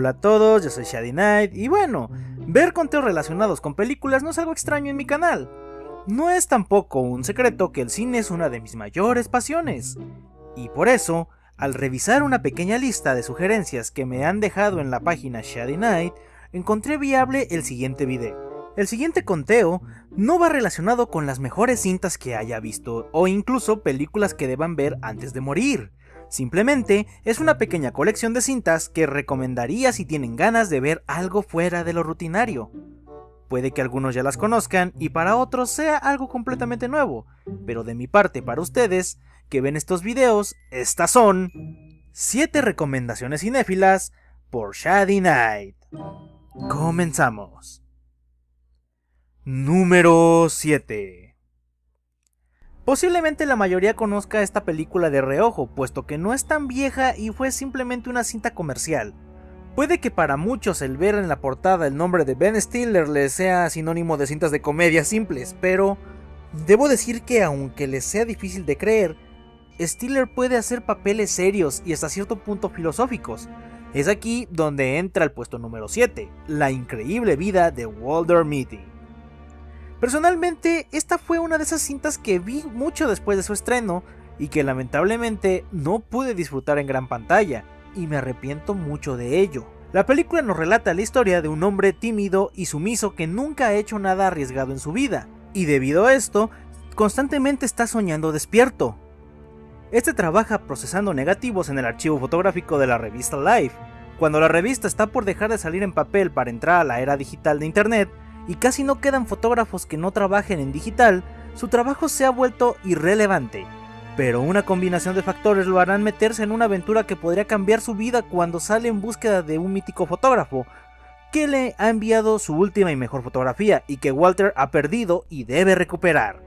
Hola a todos, yo soy Shady Knight y bueno, ver conteos relacionados con películas no es algo extraño en mi canal. No es tampoco un secreto que el cine es una de mis mayores pasiones. Y por eso, al revisar una pequeña lista de sugerencias que me han dejado en la página Shady Knight, encontré viable el siguiente video. El siguiente conteo no va relacionado con las mejores cintas que haya visto o incluso películas que deban ver antes de morir. Simplemente es una pequeña colección de cintas que recomendaría si tienen ganas de ver algo fuera de lo rutinario. Puede que algunos ya las conozcan y para otros sea algo completamente nuevo, pero de mi parte para ustedes que ven estos videos, estas son 7 recomendaciones cinéfilas por Shady Knight. Comenzamos. Número 7. Posiblemente la mayoría conozca esta película de reojo, puesto que no es tan vieja y fue simplemente una cinta comercial. Puede que para muchos el ver en la portada el nombre de Ben Stiller les sea sinónimo de cintas de comedia simples, pero debo decir que aunque les sea difícil de creer, Stiller puede hacer papeles serios y hasta cierto punto filosóficos. Es aquí donde entra el puesto número 7, La increíble vida de Walter Mitty. Personalmente, esta fue una de esas cintas que vi mucho después de su estreno y que lamentablemente no pude disfrutar en gran pantalla, y me arrepiento mucho de ello. La película nos relata la historia de un hombre tímido y sumiso que nunca ha hecho nada arriesgado en su vida, y debido a esto, constantemente está soñando despierto. Este trabaja procesando negativos en el archivo fotográfico de la revista Life. Cuando la revista está por dejar de salir en papel para entrar a la era digital de internet, y casi no quedan fotógrafos que no trabajen en digital, su trabajo se ha vuelto irrelevante. Pero una combinación de factores lo harán meterse en una aventura que podría cambiar su vida cuando sale en búsqueda de un mítico fotógrafo, que le ha enviado su última y mejor fotografía y que Walter ha perdido y debe recuperar.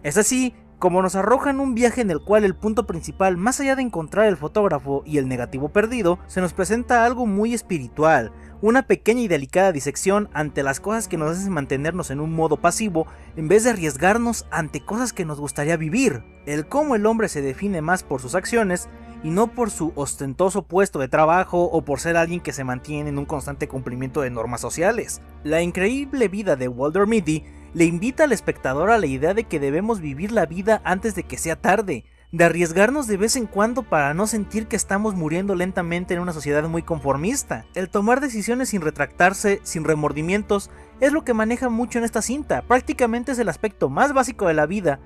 Es así como nos arrojan un viaje en el cual el punto principal, más allá de encontrar el fotógrafo y el negativo perdido, se nos presenta algo muy espiritual, una pequeña y delicada disección ante las cosas que nos hacen mantenernos en un modo pasivo en vez de arriesgarnos ante cosas que nos gustaría vivir, el cómo el hombre se define más por sus acciones y no por su ostentoso puesto de trabajo o por ser alguien que se mantiene en un constante cumplimiento de normas sociales. La increíble vida de Walter Mitty le invita al espectador a la idea de que debemos vivir la vida antes de que sea tarde, de arriesgarnos de vez en cuando para no sentir que estamos muriendo lentamente en una sociedad muy conformista. El tomar decisiones sin retractarse, sin remordimientos, es lo que maneja mucho en esta cinta. Prácticamente es el aspecto más básico de la vida,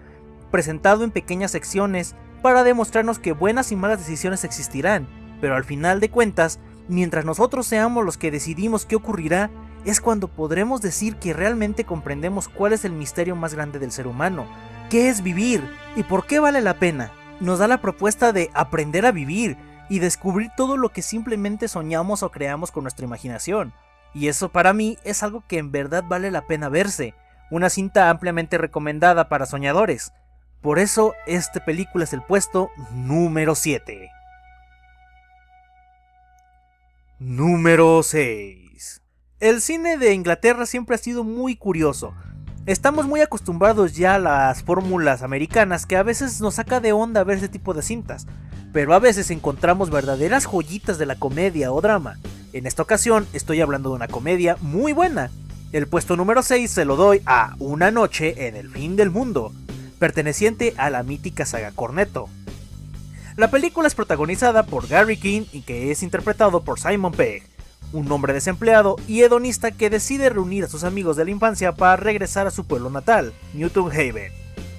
presentado en pequeñas secciones para demostrarnos que buenas y malas decisiones existirán, pero al final de cuentas, mientras nosotros seamos los que decidimos qué ocurrirá, es cuando podremos decir que realmente comprendemos cuál es el misterio más grande del ser humano. ¿Qué es vivir? ¿Y por qué vale la pena? Nos da la propuesta de aprender a vivir y descubrir todo lo que simplemente soñamos o creamos con nuestra imaginación. Y eso para mí es algo que en verdad vale la pena verse. Una cinta ampliamente recomendada para soñadores. Por eso esta película es el puesto número 7. Número 6. El cine de Inglaterra siempre ha sido muy curioso. Estamos muy acostumbrados ya a las fórmulas americanas que a veces nos saca de onda ver ese tipo de cintas, pero a veces encontramos verdaderas joyitas de la comedia o drama. En esta ocasión estoy hablando de una comedia muy buena. El puesto número 6 se lo doy a Una noche en el fin del mundo, perteneciente a la mítica saga Cornetto. La película es protagonizada por Gary King y que es interpretado por Simon Pegg, un hombre desempleado y hedonista que decide reunir a sus amigos de la infancia para regresar a su pueblo natal, Newton Haven,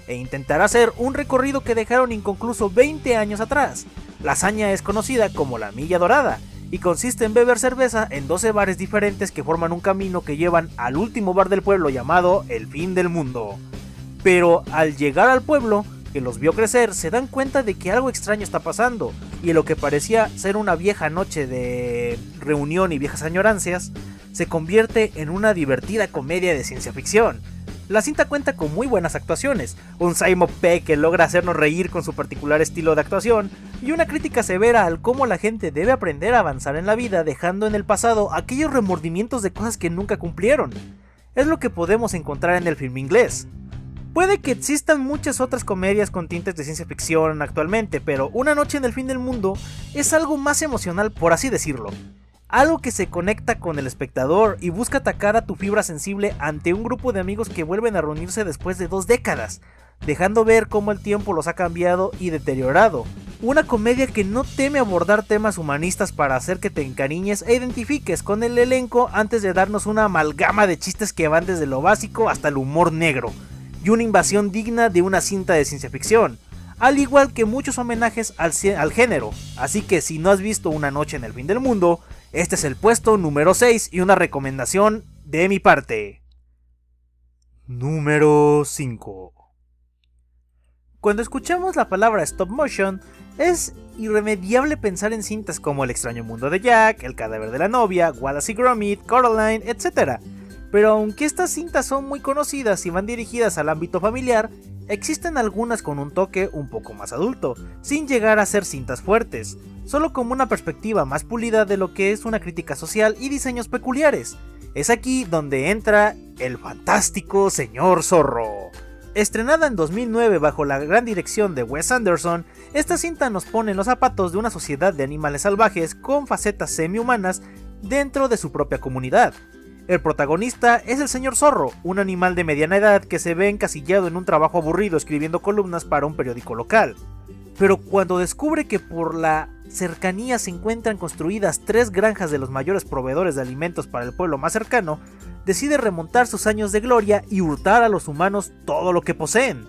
e intentar hacer un recorrido que dejaron inconcluso 20 años atrás. La hazaña es conocida como la Milla Dorada y consiste en beber cerveza en 12 bares diferentes que forman un camino que llevan al último bar del pueblo llamado El Fin del Mundo. Pero al llegar al pueblo, que los vio crecer, se dan cuenta de que algo extraño está pasando, y lo que parecía ser una vieja noche de reunión y viejas añorancias, se convierte en una divertida comedia de ciencia ficción. La cinta cuenta con muy buenas actuaciones, un Simon Pegg que logra hacernos reír con su particular estilo de actuación, y una crítica severa al cómo la gente debe aprender a avanzar en la vida dejando en el pasado aquellos remordimientos de cosas que nunca cumplieron. Es lo que podemos encontrar en el film inglés. Puede que existan muchas otras comedias con tintes de ciencia ficción actualmente, pero Una noche en el fin del mundo es algo más emocional, por así decirlo. algo que se conecta con el espectador y busca atacar a tu fibra sensible ante un grupo de amigos que vuelven a reunirse después de 2 décadas, dejando ver cómo el tiempo los ha cambiado y deteriorado. Una comedia que no teme abordar temas humanistas para hacer que te encariñes e identifiques con el elenco antes de darnos una amalgama de chistes que van desde lo básico hasta el humor negro, y una invasión digna de una cinta de ciencia ficción, al igual que muchos homenajes al género. Así que si no has visto Una noche en el fin del mundo, este es el puesto número 6 y una recomendación de mi parte. Número 5. Cuando escuchamos la palabra stop motion, es irremediable pensar en cintas como El extraño mundo de Jack, El cadáver de la novia, Wallace y Gromit, Coraline, etc. Pero aunque estas cintas son muy conocidas y van dirigidas al ámbito familiar, existen algunas con un toque un poco más adulto, sin llegar a ser cintas fuertes, solo como una perspectiva más pulida de lo que es una crítica social y diseños peculiares. Es aquí donde entra el fantástico Señor Zorro. Estrenada en 2009 bajo la gran dirección de Wes Anderson, esta cinta nos pone en los zapatos de una sociedad de animales salvajes con facetas semi-humanas dentro de su propia comunidad. El protagonista es el Señor Zorro, un animal de mediana edad que se ve encasillado en un trabajo aburrido escribiendo columnas para un periódico local. Pero cuando descubre que por la cercanía se encuentran construidas 3 granjas de los mayores proveedores de alimentos para el pueblo más cercano, decide remontar sus años de gloria y hurtar a los humanos todo lo que poseen.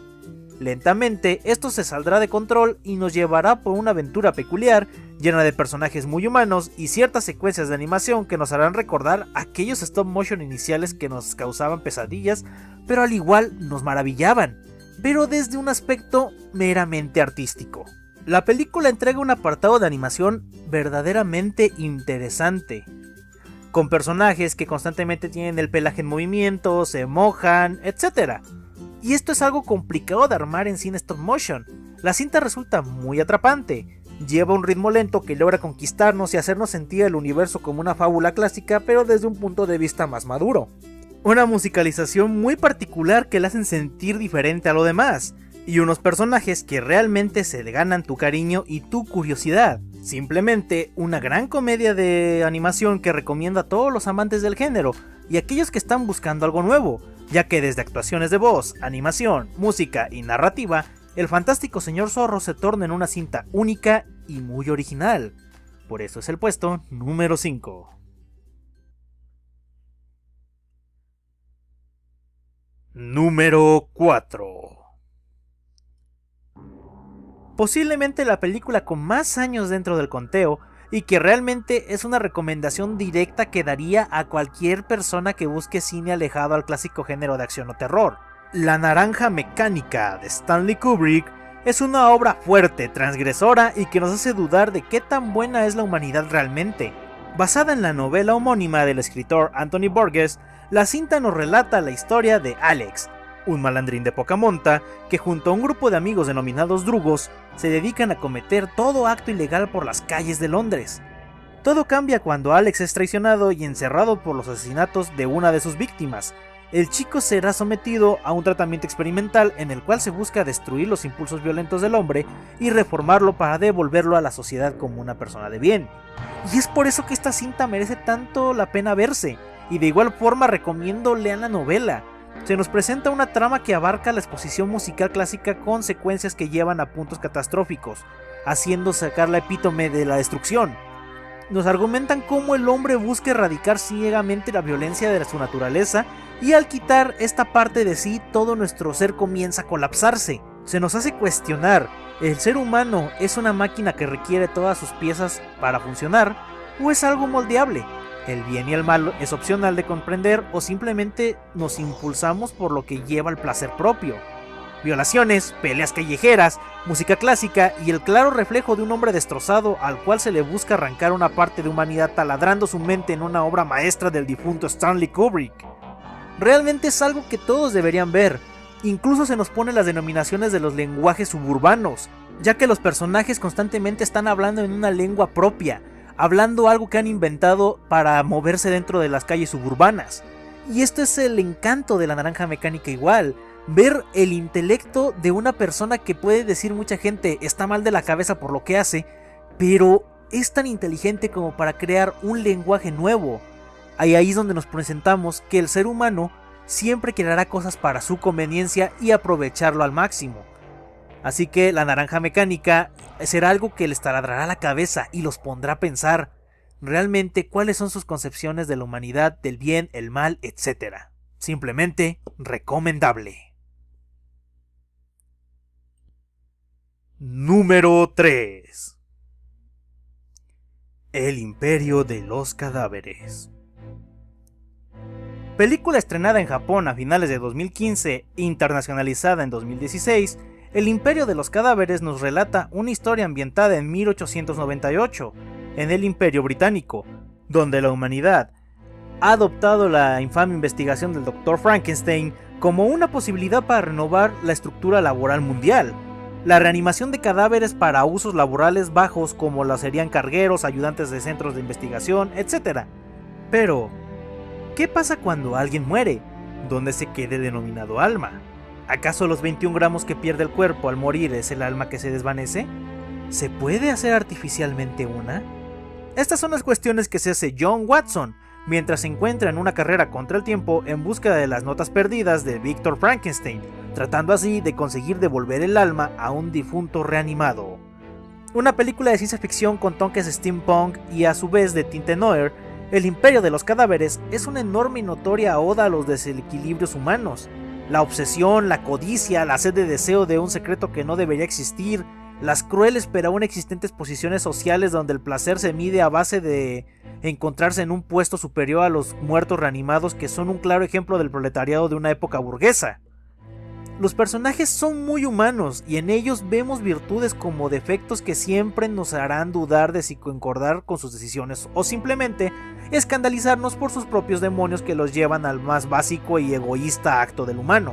Lentamente, esto se saldrá de control y nos llevará por una aventura peculiar, llena de personajes muy humanos y ciertas secuencias de animación que nos harán recordar aquellos stop motion iniciales que nos causaban pesadillas, pero al igual nos maravillaban, pero desde un aspecto meramente artístico. La película entrega un apartado de animación verdaderamente interesante, con personajes que constantemente tienen el pelaje en movimiento, se mojan, etc. Y esto es algo complicado de armar en cine stop motion. La cinta resulta muy atrapante, lleva un ritmo lento que logra conquistarnos y hacernos sentir el universo como una fábula clásica, pero desde un punto de vista más maduro. Una musicalización muy particular que la hacen sentir diferente a lo demás, y unos personajes que realmente se le ganan tu cariño y tu curiosidad. Simplemente una gran comedia de animación que recomiendo a todos los amantes del género y aquellos que están buscando algo nuevo, ya que desde actuaciones de voz, animación, música y narrativa, el fantástico Señor Zorro se torna en una cinta única y muy original. Por eso es el puesto número 5. Número 4. Posiblemente la película con más años dentro del conteo y que realmente es una recomendación directa que daría a cualquier persona que busque cine alejado al clásico género de acción o terror. La Naranja Mecánica de Stanley Kubrick es una obra fuerte, transgresora y que nos hace dudar de qué tan buena es la humanidad realmente. Basada en la novela homónima del escritor Anthony Burgess, la cinta nos relata la historia de Alex, un malandrín de poca monta que junto a un grupo de amigos denominados drugos se dedican a cometer todo acto ilegal por las calles de Londres. Todo cambia cuando Alex es traicionado y encerrado por los asesinatos de una de sus víctimas. El chico será sometido a un tratamiento experimental en el cual se busca destruir los impulsos violentos del hombre y reformarlo para devolverlo a la sociedad como una persona de bien. Y es por eso que esta cinta merece tanto la pena verse, y de igual forma recomiendo lean la novela. Se nos presenta una trama que abarca la exposición musical clásica con secuencias que llevan a puntos catastróficos, haciendo sacar la epítome de la destrucción. Nos argumentan cómo el hombre busca erradicar ciegamente la violencia de su naturaleza y al quitar esta parte de sí todo nuestro ser comienza a colapsarse. Se nos hace cuestionar, ¿el ser humano es una máquina que requiere todas sus piezas para funcionar o es algo moldeable? ¿El bien y el mal es opcional de comprender o simplemente nos impulsamos por lo que lleva al placer propio? Violaciones, peleas callejeras, música clásica y el claro reflejo de un hombre destrozado al cual se le busca arrancar una parte de humanidad taladrando su mente en una obra maestra del difunto Stanley Kubrick. Realmente es algo que todos deberían ver. Incluso se nos ponen las denominaciones de los lenguajes suburbanos, ya que los personajes constantemente están hablando en una lengua propia, hablando algo que han inventado para moverse dentro de las calles suburbanas. Y esto es el encanto de La Naranja Mecánica igual, ver el intelecto de una persona que puede decir mucha gente está mal de la cabeza por lo que hace, pero es tan inteligente como para crear un lenguaje nuevo. Ahí es donde nos presentamos que el ser humano siempre creará cosas para su conveniencia y aprovecharlo al máximo. Así que la naranja mecánica será algo que les taladrará la cabeza y los pondrá a pensar realmente cuáles son sus concepciones de la humanidad, del bien, el mal, etc. Simplemente recomendable. Número 3. El Imperio de los Cadáveres. Película estrenada en Japón a finales de 2015 e internacionalizada en 2016, El Imperio de los Cadáveres nos relata una historia ambientada en 1898, en el Imperio Británico, donde la humanidad ha adoptado la infame investigación del Dr. Frankenstein como una posibilidad para renovar la estructura laboral mundial. La reanimación de cadáveres para usos laborales bajos como lo serían cargueros, ayudantes de centros de investigación, etc. Pero, ¿qué pasa cuando alguien muere? ¿Dónde se quede denominado alma? ¿Acaso los 21 gramos que pierde el cuerpo al morir es el alma que se desvanece? ¿Se puede hacer artificialmente una? Estas son las cuestiones que se hace John Watson mientras se encuentra en una carrera contra el tiempo en búsqueda de las notas perdidas de Victor Frankenstein, tratando así de conseguir devolver el alma a un difunto reanimado. Una película de ciencia ficción con toques steampunk y a su vez de tinte noir, El Imperio de los Cadáveres es una enorme y notoria oda a los desequilibrios humanos. La obsesión, la codicia, la sed de deseo de un secreto que no debería existir, las crueles pero aún existentes posiciones sociales donde el placer se mide a base de encontrarse en un puesto superior a los muertos reanimados que son un claro ejemplo del proletariado de una época burguesa. Los personajes son muy humanos y en ellos vemos virtudes como defectos que siempre nos harán dudar de si concordar con sus decisiones o simplemente escandalizarnos por sus propios demonios que los llevan al más básico y egoísta acto del humano: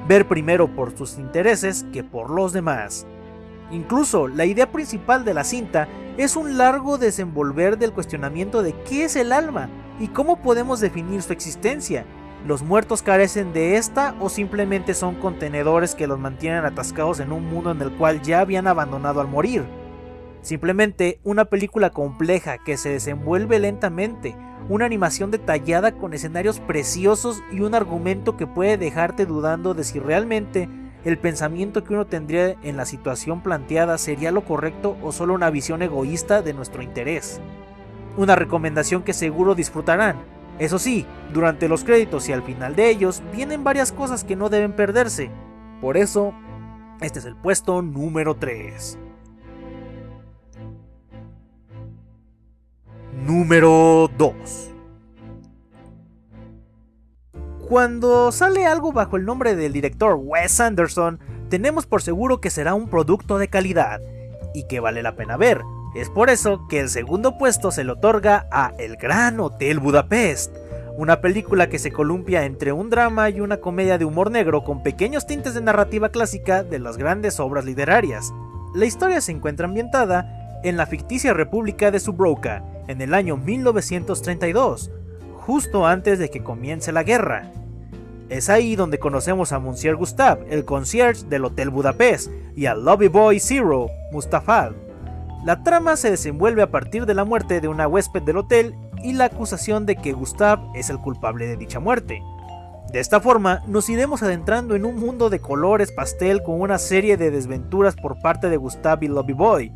ver primero por sus intereses que por los demás. Incluso la idea principal de la cinta es un largo desenvolver del cuestionamiento de qué es el alma y cómo podemos definir su existencia. ¿Los muertos carecen de esta o simplemente son contenedores que los mantienen atascados en un mundo en el cual ya habían abandonado al morir? Simplemente una película compleja que se desenvuelve lentamente, una animación detallada con escenarios preciosos y un argumento que puede dejarte dudando de si realmente el pensamiento que uno tendría en la situación planteada sería lo correcto o solo una visión egoísta de nuestro interés. Una recomendación que seguro disfrutarán. Eso sí, durante los créditos y al final de ellos vienen varias cosas que no deben perderse. Por eso, este es el puesto número 3. Número 2. Cuando sale algo bajo el nombre del director Wes Anderson, tenemos por seguro que será un producto de calidad y que vale la pena ver. Es por eso que el segundo puesto se le otorga a El Gran Hotel Budapest, una película que se columpia entre un drama y una comedia de humor negro con pequeños tintes de narrativa clásica de las grandes obras literarias. La historia se encuentra ambientada en la ficticia República de Dubrovka, en el año 1932, justo antes de que comience la guerra. Es ahí donde conocemos a Monsieur Gustave, el concierge del Hotel Budapest, y al Lobby Boy Zero, Mustafa. La trama se desenvuelve a partir de la muerte de una huésped del hotel y la acusación de que Gustave es el culpable de dicha muerte. De esta forma, nos iremos adentrando en un mundo de colores pastel con una serie de desventuras por parte de Gustave y Lobby Boy,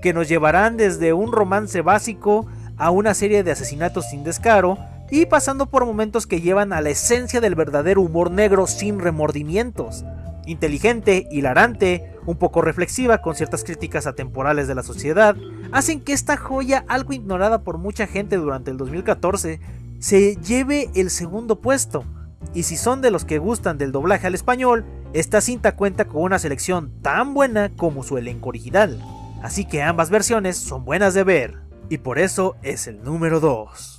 que nos llevarán desde un romance básico a una serie de asesinatos sin descaro, y pasando por momentos que llevan a la esencia del verdadero humor negro sin remordimientos. Inteligente, hilarante, un poco reflexiva con ciertas críticas atemporales de la sociedad, hacen que esta joya, algo ignorada por mucha gente durante el 2014, se lleve el segundo puesto. Y si son de los que gustan del doblaje al español, esta cinta cuenta con una selección tan buena como su elenco original. Así que ambas versiones son buenas de ver, y por eso es el número 2.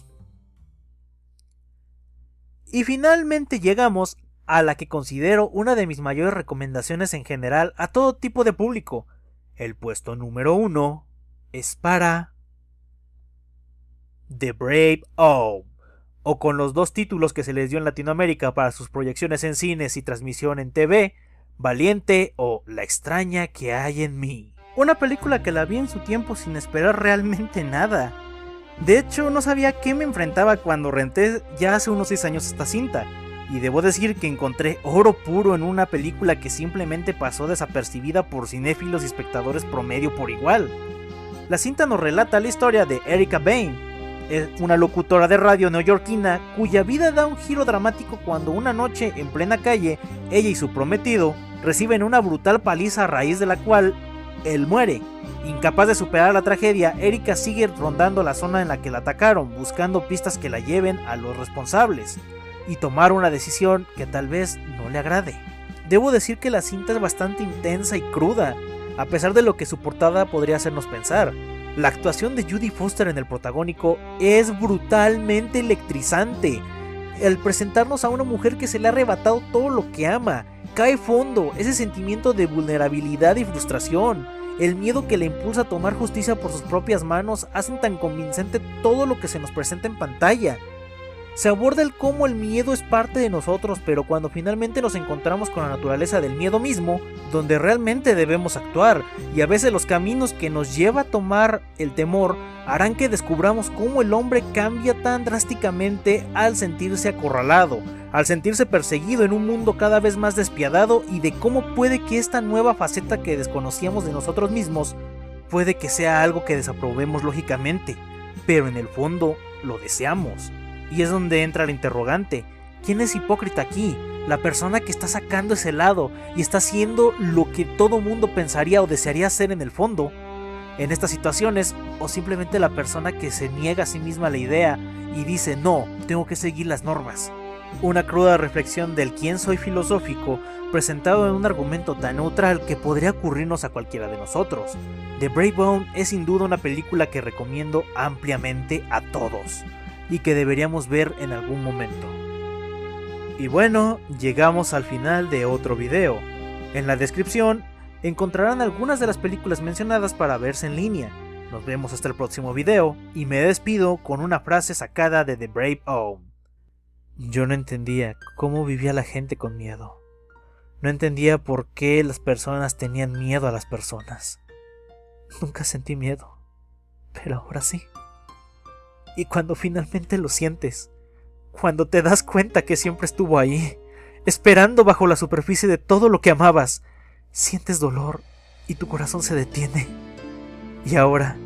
Y finalmente llegamos a la que considero una de mis mayores recomendaciones en general a todo tipo de público. El puesto número 1 es para The Brave O, o con los dos títulos que se les dio en Latinoamérica para sus proyecciones en cines y transmisión en TV, Valiente o La extraña que hay en mí. Una película que la vi en su tiempo sin esperar realmente nada. De hecho, no sabía a qué me enfrentaba cuando renté ya hace unos 6 años esta cinta, y debo decir que encontré oro puro en una película que simplemente pasó desapercibida por cinéfilos y espectadores promedio por igual. La cinta nos relata la historia de Erica Bain, una locutora de radio neoyorquina cuya vida da un giro dramático cuando una noche en plena calle, ella y su prometido reciben una brutal paliza a raíz de la cual él muere. Incapaz de superar la tragedia, Erica sigue rondando la zona en la que la atacaron, buscando pistas que la lleven a los responsables y tomar una decisión que tal vez no le agrade. Debo decir que la cinta es bastante intensa y cruda, a pesar de lo que su portada podría hacernos pensar. La actuación de Jodie Foster en el protagónico es brutalmente electrizante. Al presentarnos a una mujer que se le ha arrebatado todo lo que ama, cae fondo ese sentimiento de vulnerabilidad y frustración. El miedo que le impulsa a tomar justicia por sus propias manos hacen tan convincente todo lo que se nos presenta en pantalla. Se aborda el cómo el miedo es parte de nosotros, pero cuando finalmente nos encontramos con la naturaleza del miedo mismo, donde realmente debemos actuar, y a veces los caminos que nos lleva a tomar el temor harán que descubramos cómo el hombre cambia tan drásticamente al sentirse acorralado, al sentirse perseguido en un mundo cada vez más despiadado, y de cómo puede que esta nueva faceta que desconocíamos de nosotros mismos puede que sea algo que desaprobemos lógicamente, pero en el fondo lo deseamos. Y es donde entra el interrogante: ¿quién es hipócrita aquí? ¿La persona que está sacando ese lado y está haciendo lo que todo mundo pensaría o desearía hacer en el fondo en estas situaciones, o simplemente la persona que se niega a sí misma la idea y dice no, tengo que seguir las normas? Una cruda reflexión del quién soy filosófico presentado en un argumento tan neutral que podría ocurrirnos a cualquiera de nosotros. The Brave Bone es sin duda una película que recomiendo ampliamente a todos y que deberíamos ver en algún momento. Y bueno, llegamos al final de otro video. En la descripción encontrarán algunas de las películas mencionadas para verse en línea. Nos vemos hasta el próximo video y me despido con una frase sacada de The Brave Bone. Yo no entendía cómo vivía la gente con miedo. No entendía por qué las personas tenían miedo a las personas. Nunca sentí miedo, pero ahora sí. Y cuando finalmente lo sientes, cuando te das cuenta que siempre estuvo ahí, esperando bajo la superficie de todo lo que amabas, sientes dolor y tu corazón se detiene. Y ahora,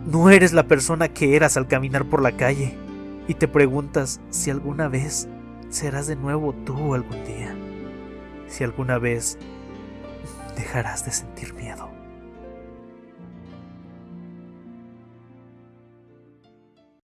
no eres la persona que eras al caminar por la calle, y te preguntas si alguna vez serás de nuevo tú algún día, si alguna vez dejarás de sentir miedo.